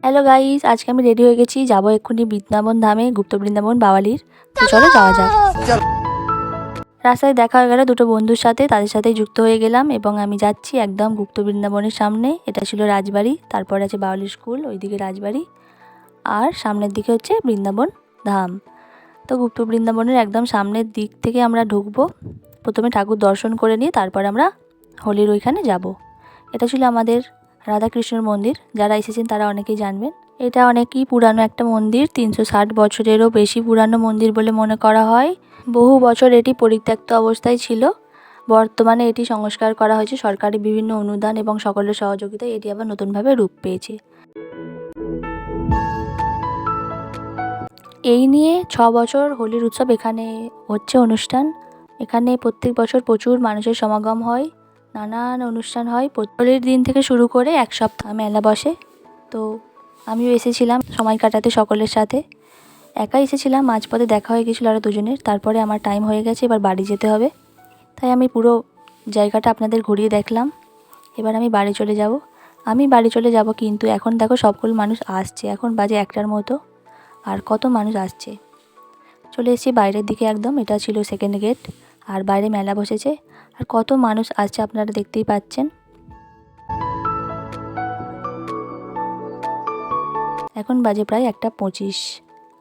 Hello guys, আজকে আমি ready হয়ে গেছি, যাবো এক্ষুনি বৃন্দাবন ধামে, গুপ্ত বৃন্দাবন বাওয়ালির। তো চলো যাওয়া যাক। রাস্তায় দেখা হয়ে গেল দুটো বন্ধুর সাথে, তাদের সাথেই যুক্ত হয়ে গেলাম এবং আমি যাচ্ছি একদম গুপ্ত বৃন্দাবনের সামনে। এটা ছিল রাজবাড়ি, তারপর আছে বাওয়ালি স্কুল, ওইদিকে রাজবাড়ি, আর সামনের দিকে হচ্ছে বৃন্দাবন ধাম। তো গুপ্ত বৃন্দাবনের একদম সামনের দিক থেকে আমরা ঢুকবো। প্রথমে ঠাকুর দর্শন করে নিয়ে তারপর আমরা হোলির ওইখানে যাব। এটা ছিল আমাদের রাধাকৃষ্ণর মন্দির, যারা এসেছেন তারা অনেকেই জানবেন। এটা অনেকই পুরানো একটা মন্দির, 360 বছরেরও বেশি পুরানো মন্দির বলে মনে করা হয়। বহু বছর এটি পরিত্যক্ত অবস্থায় ছিল। বর্তমানে এটি সংস্কার করা হয়েছে সরকারি বিভিন্ন অনুদান এবং সকলের সহযোগিতায় এটি আবার নতুনভাবে রূপ পেয়েছে। এই নিয়ে 6 বছর হোলির উৎসব এখানে হচ্ছে অনুষ্ঠান। এখানে প্রত্যেক বছর প্রচুর মানুষের সমাগম হয়, নানান অনুষ্ঠান হয়। হোলির দিন থেকে শুরু করে এক সপ্তাহ মেলা বসে। তো আমিও এসেছিলাম সময় কাটাতে সকলের সাথে। একাই এসেছিলাম, মাঝপথে দেখা হয়ে গেছিলো আরও দুজনের। তারপরে আমার টাইম হয়ে গেছে, এবার বাড়ি যেতে হবে। তাই আমি পুরো জায়গাটা আপনাদের ঘুরিয়ে দেখলাম। এবার আমি বাড়ি চলে যাব। কিন্তু এখন দেখো সকল মানুষ আসছে, এখন বাজে 1টার মতো, আর কত মানুষ আসছে। চলে এসেছি বাইরের দিকে একদম, এটা ছিল সেকেন্ড গেট, আর বাইরে মেলা বসেছে, আর কত মানুষ আসছে আপনারা দেখতেই পাচ্ছেন। এখন বাজে প্রায় 1:25।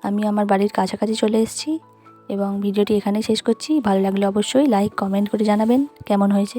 আমি আমার বাড়ির কাছাকাছি চলে এসেছি এবং ভিডিওটি এখানেই শেষ করছি। ভালো লাগলে অবশ্যই লাইক কমেন্ট করে জানাবেন কেমন হয়েছে।